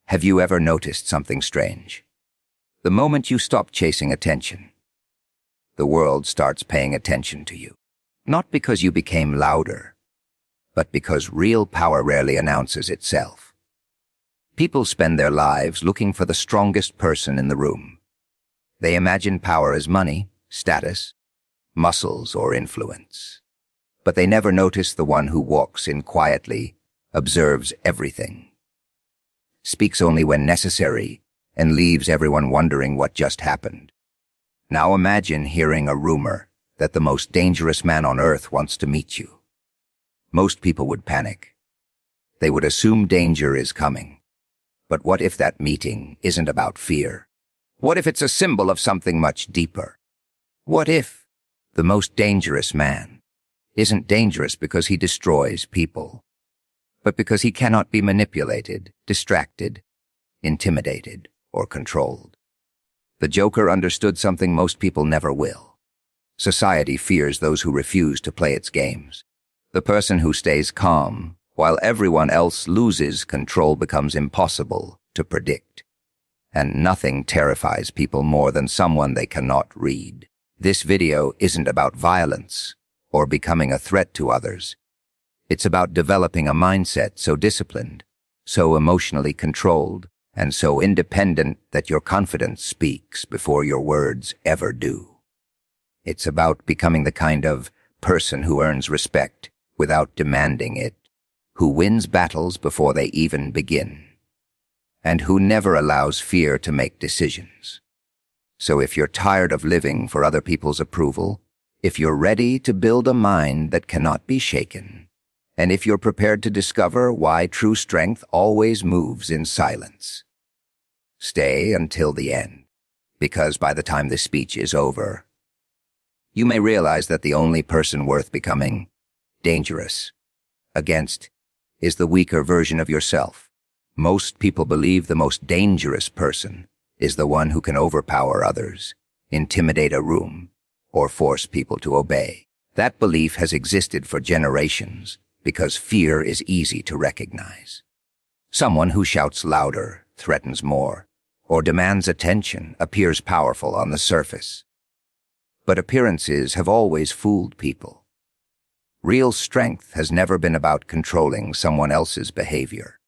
Have you ever noticed something strange? The moment you stop chasing attention, the world starts paying attention to you. Not because you became louder, but because real power rarely announces itself. People spend their lives looking for the strongest person in the room. They imagine power as money, status, muscles, or influence. But they never notice the one who walks in quietly, observes everything, speaks only when necessary, and leaves everyone wondering what just happened. Now imagine hearing a rumor that the most dangerous man on earth wants to meet you. Most people would panic. They would assume danger is coming. But what if that meeting isn't about fear? What if it's a symbol of something much deeper? What if the most dangerous man isn't dangerous because he destroys people, but because he cannot be manipulated, distracted, intimidated, or controlled? The Joker understood something most people never will. Society fears those who refuse to play its games. The person who stays calm while everyone else loses control becomes impossible to predict. And nothing terrifies people more than someone they cannot read. This video isn't about violence or becoming a threat to others. It's about developing a mindset so disciplined, so emotionally controlled, and so independent that your confidence speaks before your words ever do. It's about becoming the kind of person who earns respect without demanding it, who wins battles before they even begin, and who never allows fear to make decisions. So if you're tired of living for other people's approval, if you're ready to build a mind that cannot be shaken, and if you're prepared to discover why true strength always moves in silence, stay until the end, because by the time this speech is over, you may realize that the only person worth becoming dangerous against is the weaker version of yourself. Most people believe the most dangerous person is the one who can overpower others, intimidate a room, or force people to obey. That belief has existed for generations because fear is easy to recognize. Someone who shouts louder, threatens more, or demands attention appears powerful on the surface. But appearances have always fooled people. Real strength has never been about controlling someone else's behavior.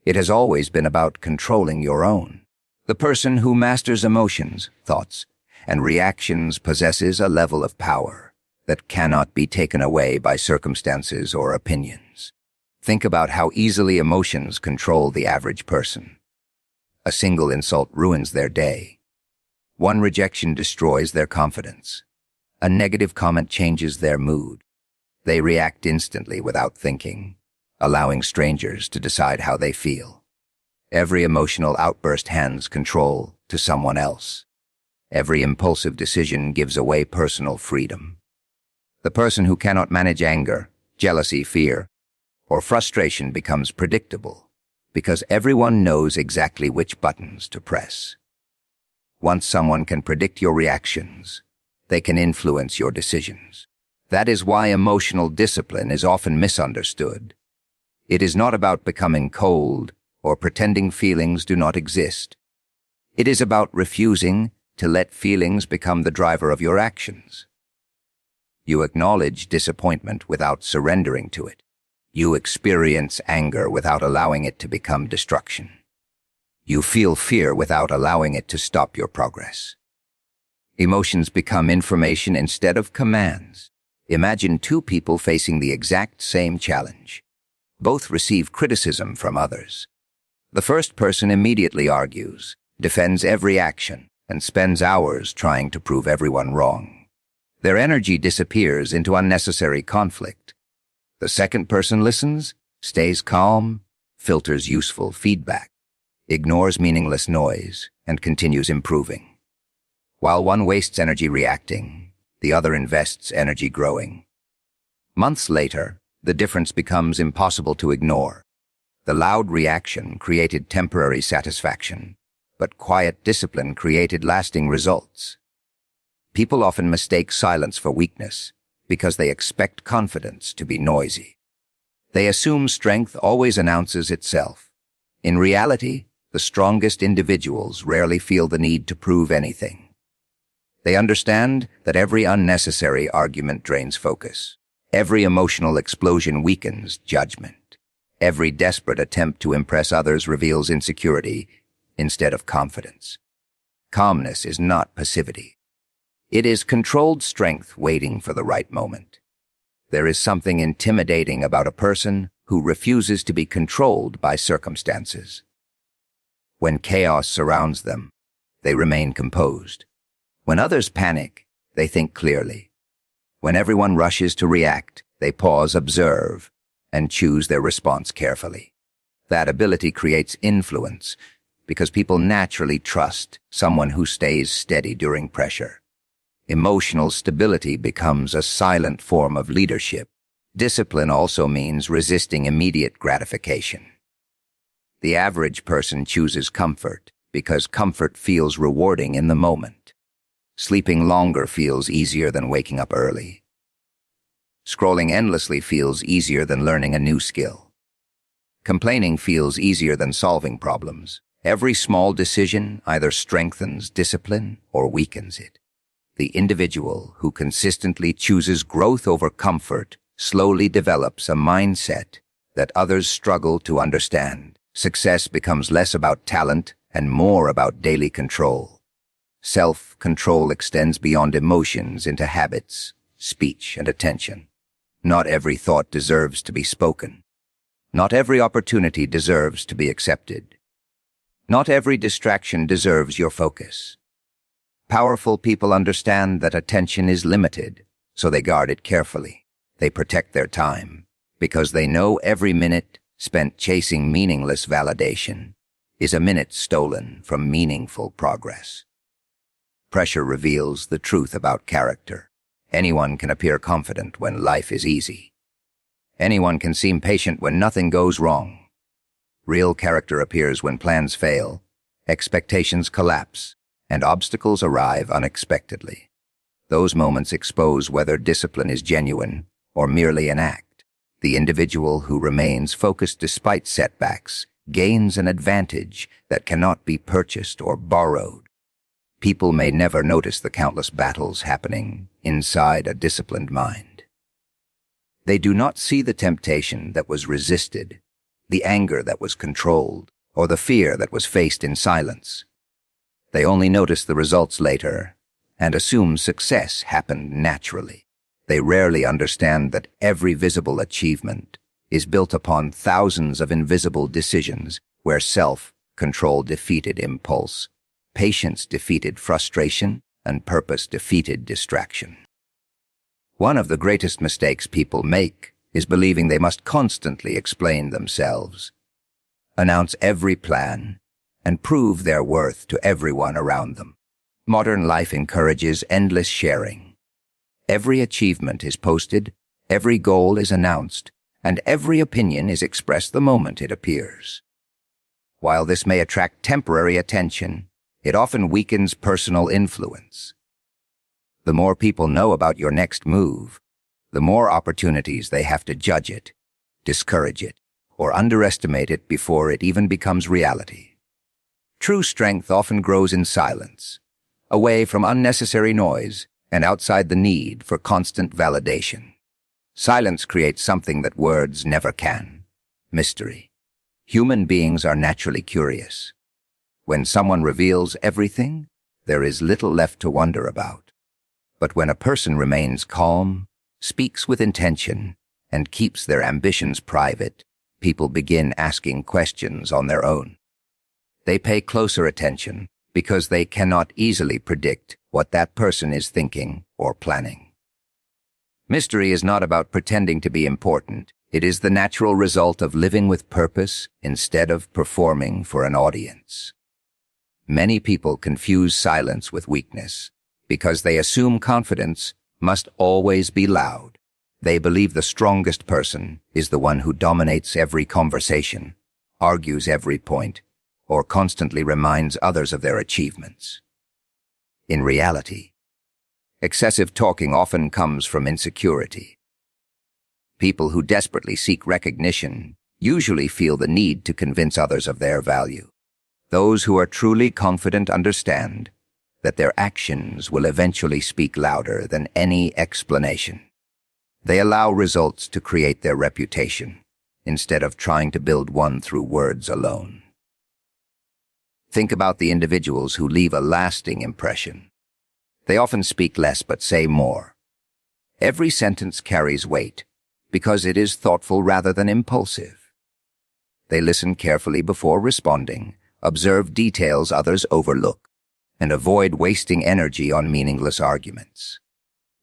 It has always been about controlling your own. The person who masters emotions, thoughts, and reactions possesses a level of power that cannot be taken away by circumstances or opinions. Think about how easily emotions control the average person. A single insult ruins their day. One rejection destroys their confidence. A negative comment changes their mood. They react instantly without thinking, allowing strangers to decide how they feel. Every emotional outburst hands control to someone else. Every impulsive decision gives away personal freedom. The person who cannot manage anger, jealousy, fear, or frustration becomes predictable because everyone knows exactly which buttons to press. Once someone can predict your reactions, they can influence your decisions. That is why emotional discipline is often misunderstood. It is not about becoming cold or pretending feelings do not exist. It is about refusing to let feelings become the driver of your actions. You acknowledge disappointment without surrendering to it. You experience anger without allowing it to become destruction. You feel fear without allowing it to stop your progress. Emotions become information instead of commands. Imagine two people facing the exact same challenge. Both receive criticism from others. The first person immediately argues, defends every action, and spends hours trying to prove everyone wrong. Their energy disappears into unnecessary conflict. The second person listens, stays calm, filters useful feedback, ignores meaningless noise, and continues improving. While one wastes energy reacting, the other invests energy growing. Months later, the difference becomes impossible to ignore. The loud reaction created temporary satisfaction, but quiet discipline created lasting results. People often mistake silence for weakness because they expect confidence to be noisy. They assume strength always announces itself. In reality, The strongest individuals rarely feel the need to prove anything. They understand that every unnecessary argument drains focus. Every emotional explosion weakens judgment. Every desperate attempt to impress others reveals insecurity instead of confidence. Calmness is not passivity. It is controlled strength waiting for the right moment. There is something intimidating about a person who refuses to be controlled by circumstances. When chaos surrounds them, they remain composed. When others panic, they think clearly. When everyone rushes to react, they pause, observe, and choose their response carefully. That ability creates influence because people naturally trust someone who stays steady during pressure. Emotional stability becomes a silent form of leadership. Discipline also means resisting immediate gratification. The average person chooses comfort because comfort feels rewarding in the moment. Sleeping longer feels easier than waking up early. Scrolling endlessly feels easier than learning a new skill. Complaining feels easier than solving problems. Every small decision either strengthens discipline or weakens it. The individual who consistently chooses growth over comfort slowly develops a mindset that others struggle to understand. Success becomes less about talent and more about daily control. Self-control extends beyond emotions into habits, speech, and attention. Not every thought deserves to be spoken. Not every opportunity deserves to be accepted. Not every distraction deserves your focus. Powerful people understand that attention is limited, so they guard it carefully. They protect their time, because they know every minute spent chasing meaningless validation is a minute stolen from meaningful progress. Pressure reveals the truth about character. Anyone can appear confident when life is easy. Anyone can seem patient when nothing goes wrong. Real character appears when plans fail, expectations collapse, and obstacles arrive unexpectedly. Those moments expose whether discipline is genuine or merely an act. The individual who remains focused despite setbacks gains an advantage that cannot be purchased or borrowed. People may never notice the countless battles happening inside a disciplined mind. They do not see the temptation that was resisted, the anger that was controlled, or the fear that was faced in silence. They only notice the results later and assume success happened naturally. They rarely understand that every visible achievement is built upon thousands of invisible decisions where self-control defeated impulse, patience defeated frustration, and purpose defeated distraction. One of the greatest mistakes people make is believing they must constantly explain themselves, announce every plan, and prove their worth to everyone around them. Modern life encourages endless sharing. Every achievement is posted, every goal is announced, and every opinion is expressed the moment it appears. While this may attract temporary attention, it often weakens personal influence. The more people know about your next move, the more opportunities they have to judge it, discourage it, or underestimate it before it even becomes reality. True strength often grows in silence, away from unnecessary noise and outside the need for constant validation. Silence creates something that words never can: mystery. Human beings are naturally curious. When someone reveals everything, there is little left to wonder about. But when a person remains calm, speaks with intention, and keeps their ambitions private, people begin asking questions on their own. They pay closer attention because they cannot easily predict what that person is thinking or planning. Mystery is not about pretending to be important. It is the natural result of living with purpose instead of performing for an audience. Many people confuse silence with weakness because they assume confidence must always be loud. They believe the strongest person is the one who dominates every conversation, argues every point, or constantly reminds others of their achievements. In reality, excessive talking often comes from insecurity. People who desperately seek recognition usually feel the need to convince others of their value. Those who are truly confident understand that their actions will eventually speak louder than any explanation. They allow results to create their reputation instead of trying to build one through words alone. Think about the individuals who leave a lasting impression. They often speak less but say more. Every sentence carries weight because it is thoughtful rather than impulsive. They listen carefully before responding, observe details others overlook, and avoid wasting energy on meaningless arguments.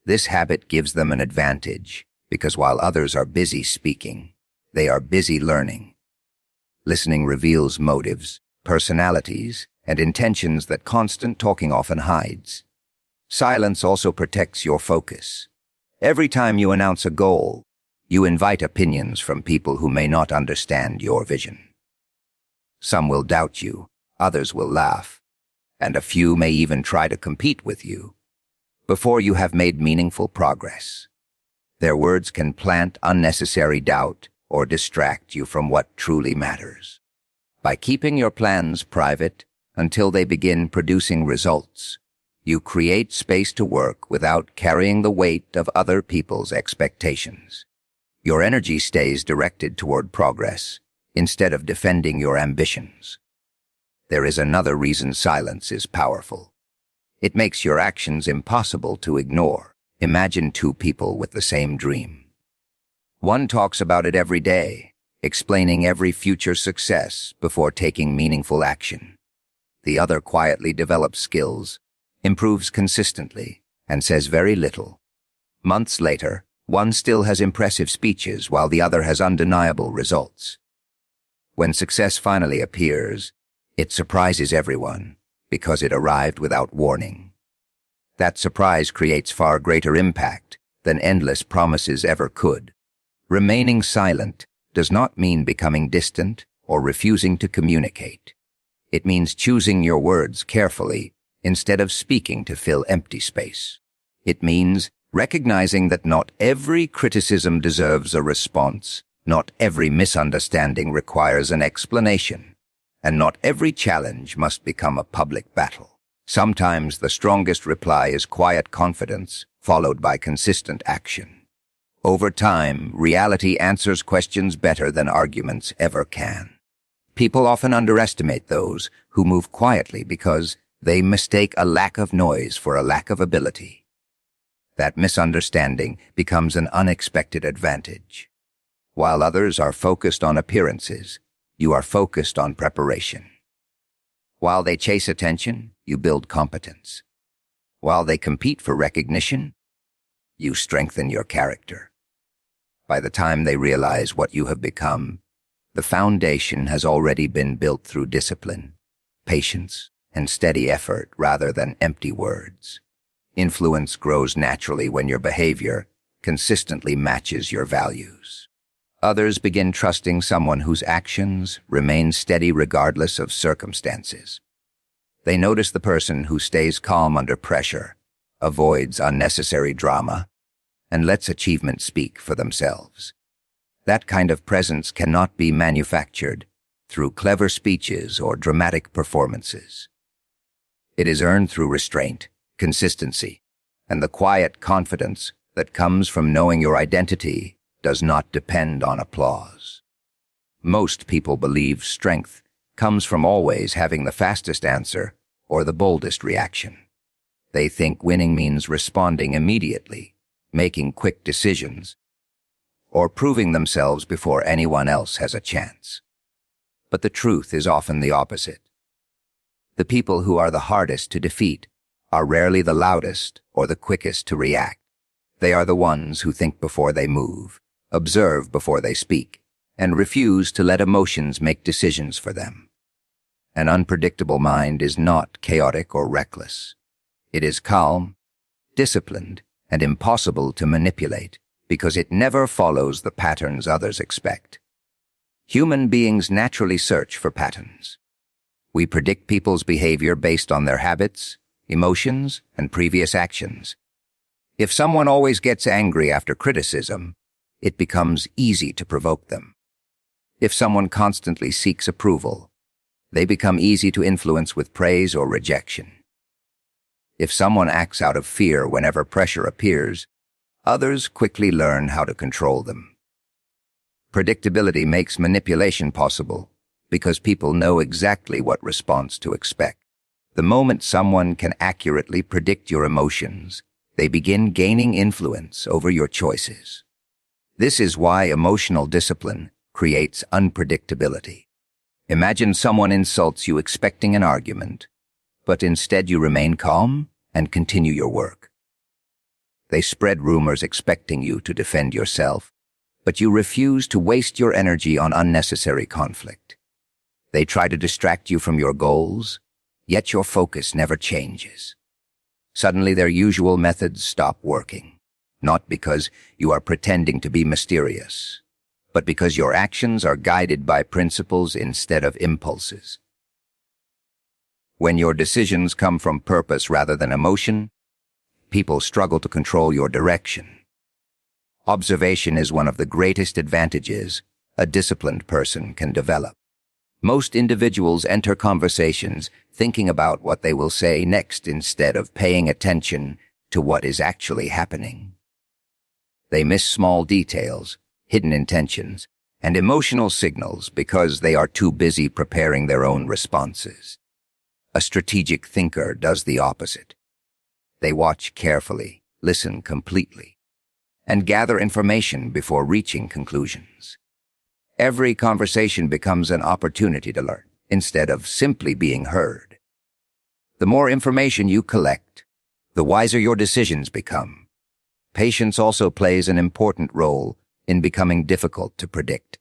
This habit gives them an advantage because while others are busy speaking, they are busy learning. Listening reveals motives, personalities, and intentions that constant talking often hides. Silence also protects your focus. Every time you announce a goal, you invite opinions from people who may not understand your vision. Some will doubt you, others will laugh, and a few may even try to compete with you before you have made meaningful progress. Their words can plant unnecessary doubt or distract you from what truly matters. By keeping your plans private until they begin producing results, you create space to work without carrying the weight of other people's expectations. Your energy stays directed toward progress instead of defending your ambitions. There is another reason silence is powerful. It makes your actions impossible to ignore. Imagine two people with the same dream. One talks about it every day, explaining every future success before taking meaningful action. The other quietly develops skills, improves consistently, and says very little. Months later, one still has impressive speeches while the other has undeniable results. When success finally appears, it surprises everyone because it arrived without warning. That surprise creates far greater impact than endless promises ever could. Remaining silent does not mean becoming distant or refusing to communicate. It means choosing your words carefully instead of speaking to fill empty space. It means recognizing that not every criticism deserves a response, not every misunderstanding requires an explanation, and not every challenge must become a public battle. Sometimes the strongest reply is quiet confidence, followed by consistent action. Over time, reality answers questions better than arguments ever can. People often underestimate those who move quietly because they mistake a lack of noise for a lack of ability. That misunderstanding becomes an unexpected advantage. While others are focused on appearances, you are focused on preparation. While they chase attention, you build competence. While they compete for recognition, you strengthen your character. By the time they realize what you have become, the foundation has already been built through discipline, patience, and steady effort rather than empty words. Influence grows naturally when your behavior consistently matches your values. Others begin trusting someone whose actions remain steady regardless of circumstances. They notice the person who stays calm under pressure, avoids unnecessary drama, and lets achievements speak for themselves. That kind of presence cannot be manufactured through clever speeches or dramatic performances. It is earned through restraint, consistency, and the quiet confidence that comes from knowing your identity does not depend on applause. Most people believe strength comes from always having the fastest answer or the boldest reaction. They think winning means responding immediately, making quick decisions, or proving themselves before anyone else has a chance. But the truth is often the opposite. The people who are the hardest to defeat are rarely the loudest or the quickest to react. They are the ones who think before they move, observe before they speak, and refuse to let emotions make decisions for them. An unpredictable mind is not chaotic or reckless. It is calm, disciplined, and impossible to manipulate because it never follows the patterns others expect. Human beings naturally search for patterns. We predict people's behavior based on their habits, emotions, and previous actions. If someone always gets angry after criticism, it becomes easy to provoke them. If someone constantly seeks approval, They become easy to influence with praise or rejection. If someone acts out of fear whenever pressure appears, others quickly learn how to control them. Predictability makes manipulation possible because people know exactly what response to expect. The moment someone can accurately predict your emotions, they begin gaining influence over your choices. This is why emotional discipline creates unpredictability. Imagine someone insults you expecting an argument, but instead you remain calm and continue your work. They spread rumors expecting you to defend yourself, but you refuse to waste your energy on unnecessary conflict. They try to distract you from your goals, yet your focus never changes. Suddenly their usual methods stop working, not because you are pretending to be mysterious, but because your actions are guided by principles instead of impulses. When your decisions come from purpose rather than emotion, people struggle to control your direction. Observation is one of the greatest advantages a disciplined person can develop. Most individuals enter conversations thinking about what they will say next instead of paying attention to what is actually happening. They miss small details, hidden intentions, and emotional signals because they are too busy preparing their own responses. A strategic thinker does the opposite. They watch carefully, listen completely, and gather information before reaching conclusions. Every conversation becomes an opportunity to learn, instead of simply being heard. The more information you collect, the wiser your decisions become. Patience also plays an important role in becoming difficult to predict.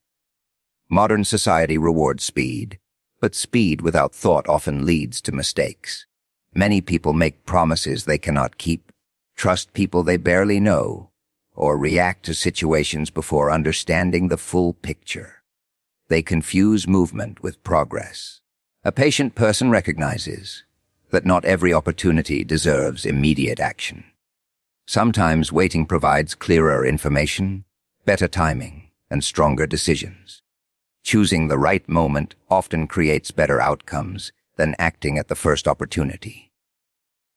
Modern society rewards speed, but speed without thought often leads to mistakes. Many people make promises they cannot keep, trust people they barely know, or react to situations before understanding the full picture. They confuse movement with progress. A patient person recognizes that not every opportunity deserves immediate action. Sometimes waiting provides clearer information, better timing, and stronger decisions. Choosing the right moment often creates better outcomes than acting at the first opportunity.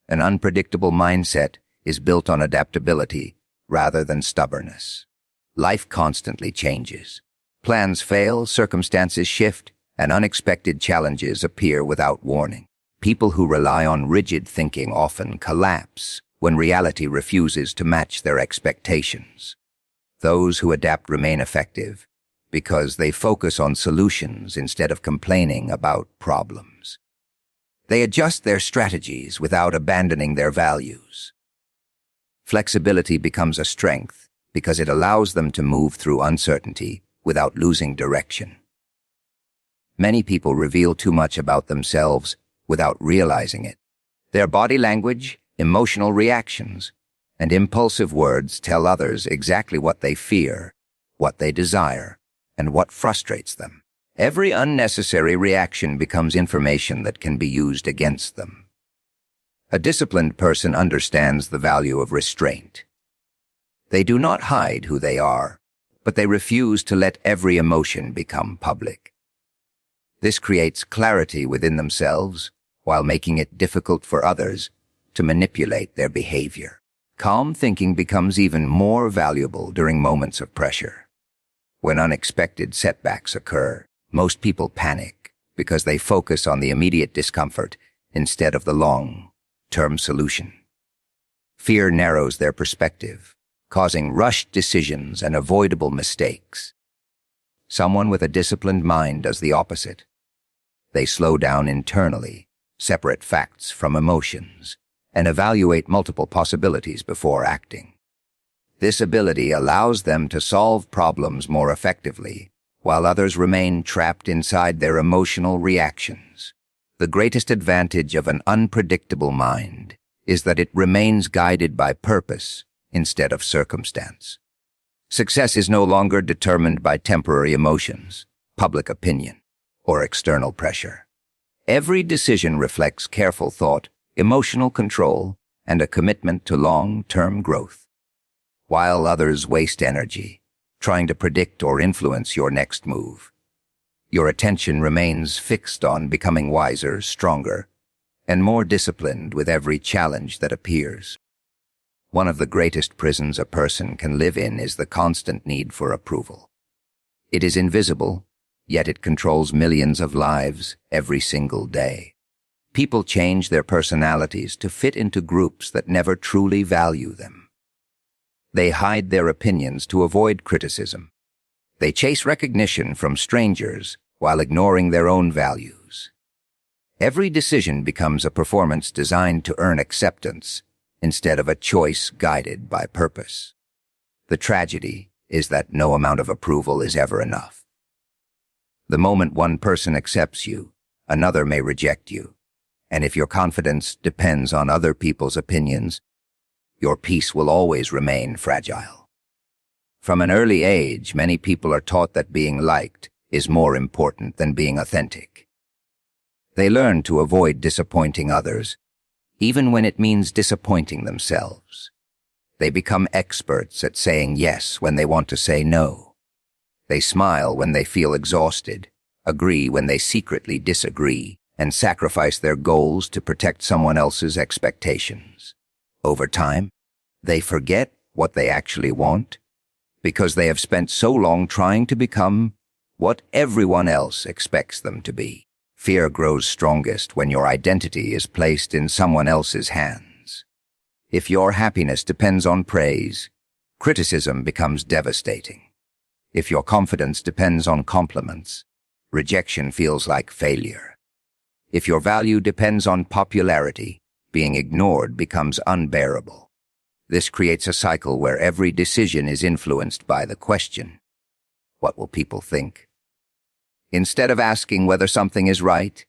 An unpredictable mindset is built on adaptability rather than stubbornness. Life constantly changes. Plans fail, circumstances shift, and unexpected challenges appear without warning. People who rely on rigid thinking often collapse when reality refuses to match their expectations. Those who adapt remain effective because they focus on solutions instead of complaining about problems. They adjust their strategies without abandoning their values. Flexibility becomes a strength because it allows them to move through uncertainty without losing direction. Many people reveal too much about themselves without realizing it. Their body language, emotional reactions, and impulsive words tell others exactly what they fear, what they desire, and what frustrates them. Every unnecessary reaction becomes information that can be used against them. A disciplined person understands the value of restraint. They do not hide who they are, but they refuse to let every emotion become public. This creates clarity within themselves while making it difficult for others to manipulate their behavior. Calm thinking becomes even more valuable during moments of pressure. When unexpected setbacks occur, most people panic because they focus on the immediate discomfort instead of the long-term solution. Fear narrows their perspective, causing rushed decisions and avoidable mistakes. Someone with a disciplined mind does the opposite. They slow down internally, separate facts from emotions, and evaluate multiple possibilities before acting. This ability allows them to solve problems more effectively, while others remain trapped inside their emotional reactions. The greatest advantage of an unpredictable mind is that it remains guided by purpose instead of circumstance. Success is no longer determined by temporary emotions, public opinion, or external pressure. Every decision reflects careful thought, emotional control, and a commitment to long-term growth. While others waste energy trying to predict or influence your next move, Your attention remains fixed on becoming wiser, stronger, and more disciplined with every challenge that appears. One of the greatest prisons a person can live in is the constant need for approval. It is invisible, yet it controls millions of lives every single day. People change their personalities to fit into groups that never truly value them. They hide their opinions to avoid criticism. They chase recognition from strangers while ignoring their own values. Every decision becomes a performance designed to earn acceptance instead of a choice guided by purpose. The tragedy is that no amount of approval is ever enough. The moment one person accepts you, another may reject you, and if your confidence depends on other people's opinions, your peace will always remain fragile. From an early age, many people are taught that being liked is more important than being authentic. They learn to avoid disappointing others, even when it means disappointing themselves. They become experts at saying yes when they want to say no. They smile when they feel exhausted, agree when they secretly disagree, and sacrifice their goals to protect someone else's expectations. Over time, they forget what they actually want because they have spent so long trying to become what everyone else expects them to be. Fear grows strongest when your identity is placed in someone else's hands. If your happiness depends on praise, criticism becomes devastating. If your confidence depends on compliments, rejection feels like failure. If your value depends on popularity, being ignored becomes unbearable. This creates a cycle where every decision is influenced by the question, what will people think? Instead of asking whether something is right,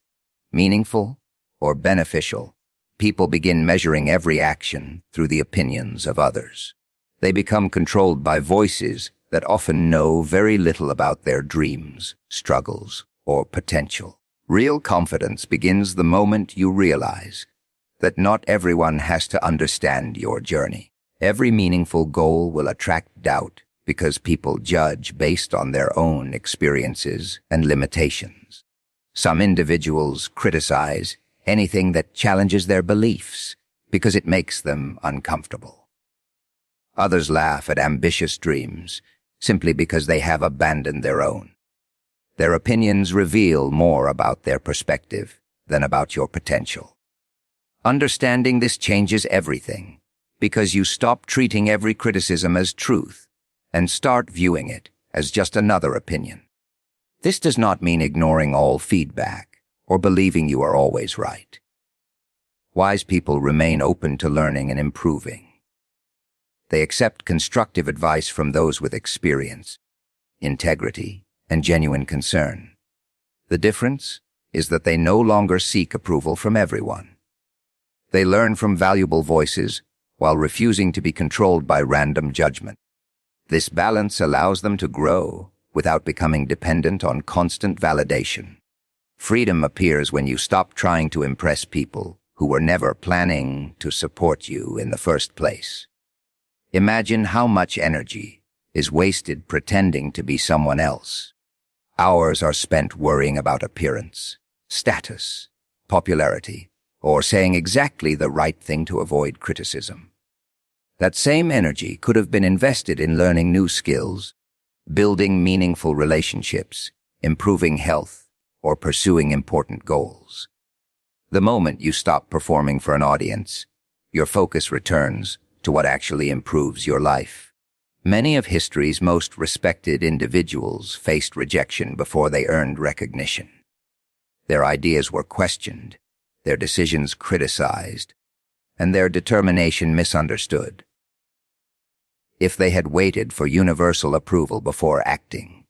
meaningful, or beneficial, people begin measuring every action through the opinions of others. They become controlled by voices that often know very little about their dreams, struggles, or potential. Real confidence begins the moment you realize that not everyone has to understand your journey. Every meaningful goal will attract doubt because people judge based on their own experiences and limitations. Some individuals criticize anything that challenges their beliefs because it makes them uncomfortable. Others laugh at ambitious dreams simply because they have abandoned their own. Their opinions reveal more about their perspective than about your potential. Understanding this changes everything because you stop treating every criticism as truth and start viewing it as just another opinion. This does not mean ignoring all feedback or believing you are always right. Wise people remain open to learning and improving. They accept constructive advice from those with experience, integrity, and genuine concern. The difference is that they no longer seek approval from everyone. They learn from valuable voices while refusing to be controlled by random judgment. This balance allows them to grow without becoming dependent on constant validation. Freedom appears when you stop trying to impress people who were never planning to support you in the first place. Imagine how much energy is wasted pretending to be someone else. Hours are spent worrying about appearance, status, popularity, or saying exactly the right thing to avoid criticism. That same energy could have been invested in learning new skills, building meaningful relationships, improving health, or pursuing important goals. The moment you stop performing for an audience, your focus returns to what actually improves your life. Many of history's most respected individuals faced rejection before they earned recognition. Their ideas were questioned, their decisions criticized, and their determination misunderstood. If they had waited for universal approval before acting,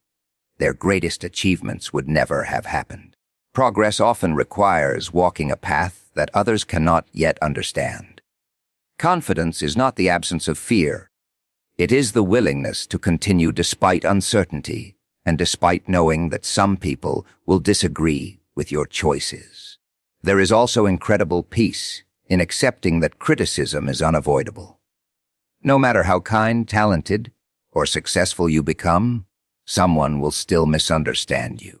their greatest achievements would never have happened. Progress often requires walking a path that others cannot yet understand. Confidence is not the absence of fear. It is the willingness to continue despite uncertainty and despite knowing that some people will disagree with your choices. There is also incredible peace in accepting that criticism is unavoidable. No matter how kind, talented, or successful you become, someone will still misunderstand you.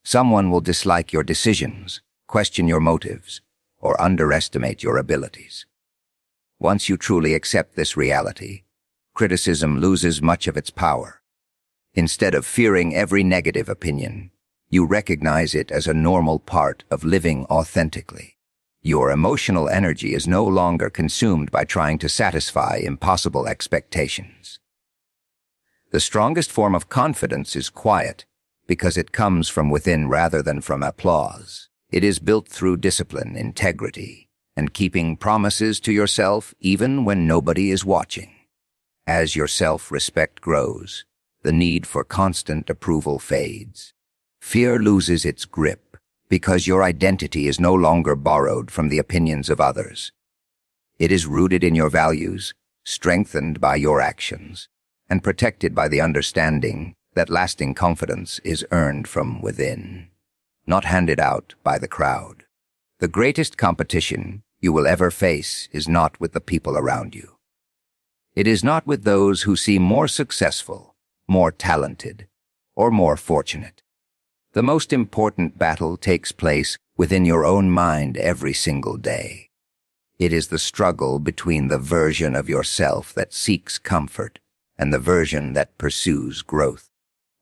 Someone will dislike your decisions, question your motives, or underestimate your abilities. Once you truly accept this reality, criticism loses much of its power. Instead of fearing every negative opinion, you recognize it as a normal part of living authentically. Your emotional energy is no longer consumed by trying to satisfy impossible expectations. The strongest form of confidence is quiet, because it comes from within rather than from applause. It is built through discipline, integrity, and keeping promises to yourself even when nobody is watching. As your self-respect grows, the need for constant approval fades. Fear loses its grip because your identity is no longer borrowed from the opinions of others. It is rooted in your values, strengthened by your actions, and protected by the understanding that lasting confidence is earned from within, not handed out by the crowd. The greatest competition you will ever face is not with the people around you. It is not with those who seem more successful, more talented, or more fortunate. The most important battle takes place within your own mind every single day. It is the struggle between the version of yourself that seeks comfort and the version that pursues growth.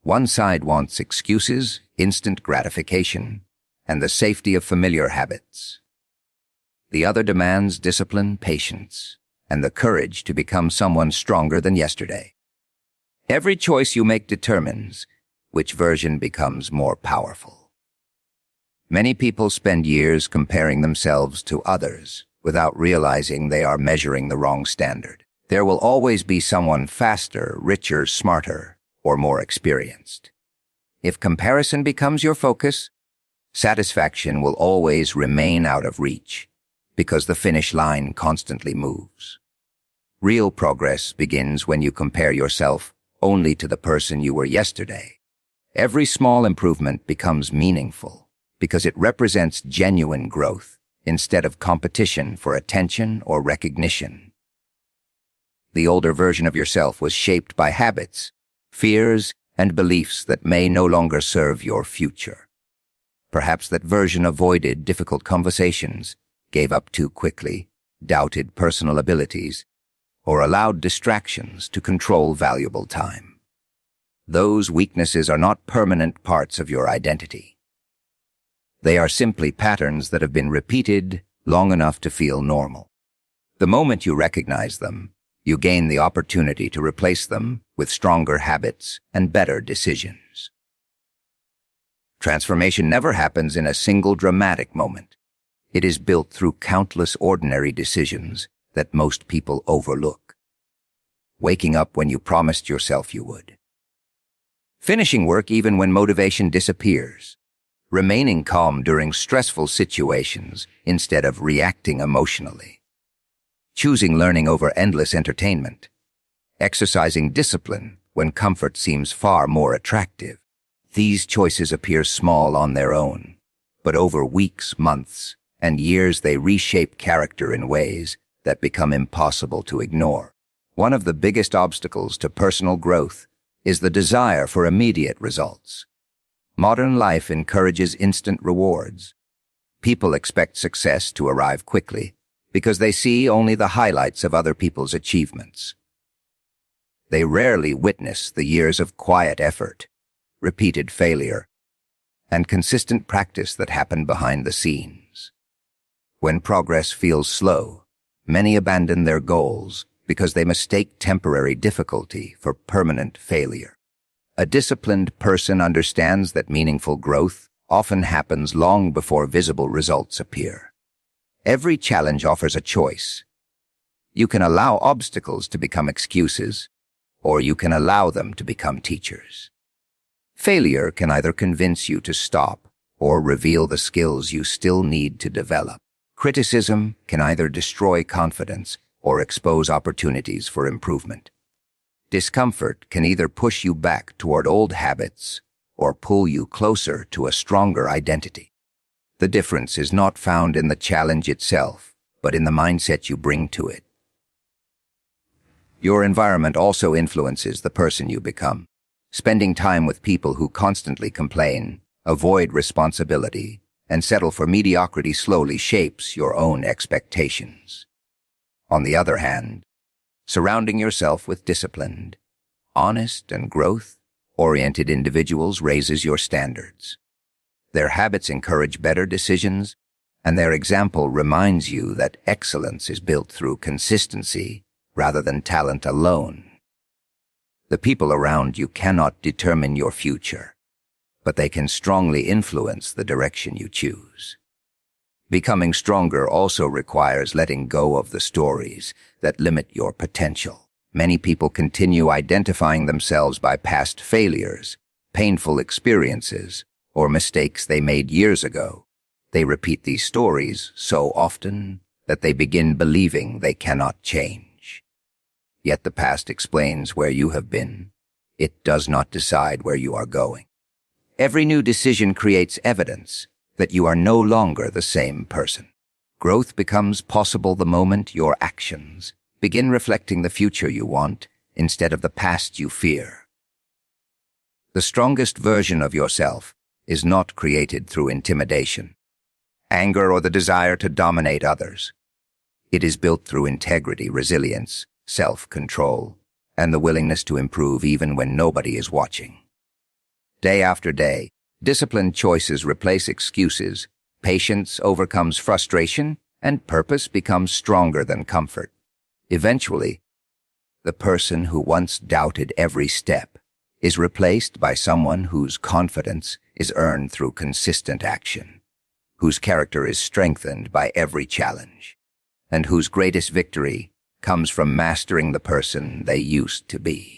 One side wants excuses, instant gratification, and the safety of familiar habits. The other demands discipline, patience, and the courage to become someone stronger than yesterday. Every choice you make determines which version becomes more powerful. Many people spend years comparing themselves to others without realizing they are measuring the wrong standard. There will always be someone faster, richer, smarter, or more experienced. If comparison becomes your focus, satisfaction will always remain out of reach because the finish line constantly moves. Real progress begins when you compare yourself only to the person you were yesterday. Every small improvement becomes meaningful because it represents genuine growth instead of competition for attention or recognition. The older version of yourself was shaped by habits, fears, and beliefs that may no longer serve your future. Perhaps that version avoided difficult conversations, gave up too quickly, doubted personal abilities, or allowed distractions to control valuable time. Those weaknesses are not permanent parts of your identity. They are simply patterns that have been repeated long enough to feel normal. The moment you recognize them, you gain the opportunity to replace them with stronger habits and better decisions. Transformation never happens in a single dramatic moment. It is built through countless ordinary decisions that most people overlook. Waking up when you promised yourself you would. Finishing work even when motivation disappears. Remaining calm during stressful situations instead of reacting emotionally. Choosing learning over endless entertainment. Exercising discipline when comfort seems far more attractive. These choices appear small on their own, but over weeks, months, and years they reshape character in ways that become impossible to ignore. One of the biggest obstacles to personal growth is the desire for immediate results. Modern life encourages instant rewards. People expect success to arrive quickly because they see only the highlights of other people's achievements. They rarely witness the years of quiet effort, repeated failure, and consistent practice that happen behind the scenes. When progress feels slow, many abandon their goals because they mistake temporary difficulty for permanent failure. A disciplined person understands that meaningful growth often happens long before visible results appear. Every challenge offers a choice. You can allow obstacles to become excuses, or you can allow them to become teachers. Failure can either convince you to stop or reveal the skills you still need to develop. Criticism can either destroy confidence or expose opportunities for improvement. Discomfort can either push you back toward old habits or pull you closer to a stronger identity. The difference is not found in the challenge itself, but in the mindset you bring to it. Your environment also influences the person you become. Spending time with people who constantly complain, avoid responsibility, and settle for mediocrity slowly shapes your own expectations. On the other hand, surrounding yourself with disciplined, honest, and growth-oriented individuals raises your standards. Their habits encourage better decisions, and their example reminds you that excellence is built through consistency rather than talent alone. The people around you cannot determine your future, but they can strongly influence the direction you choose. Becoming stronger also requires letting go of the stories that limit your potential. Many people continue identifying themselves by past failures, painful experiences, or mistakes they made years ago. They repeat these stories so often that they begin believing they cannot change. Yet the past explains where you have been. It does not decide where you are going. Every new decision creates evidence that you are no longer the same person. Growth becomes possible the moment your actions begin reflecting the future you want instead of the past you fear. The strongest version of yourself is not created through intimidation, anger, or the desire to dominate others. It is built through integrity, resilience, self-control, and the willingness to improve even when nobody is watching. Day after day, disciplined choices replace excuses, patience overcomes frustration, and purpose becomes stronger than comfort. Eventually, the person who once doubted every step is replaced by someone whose confidence is earned through consistent action, whose character is strengthened by every challenge, and whose greatest victory comes from mastering the person they used to be.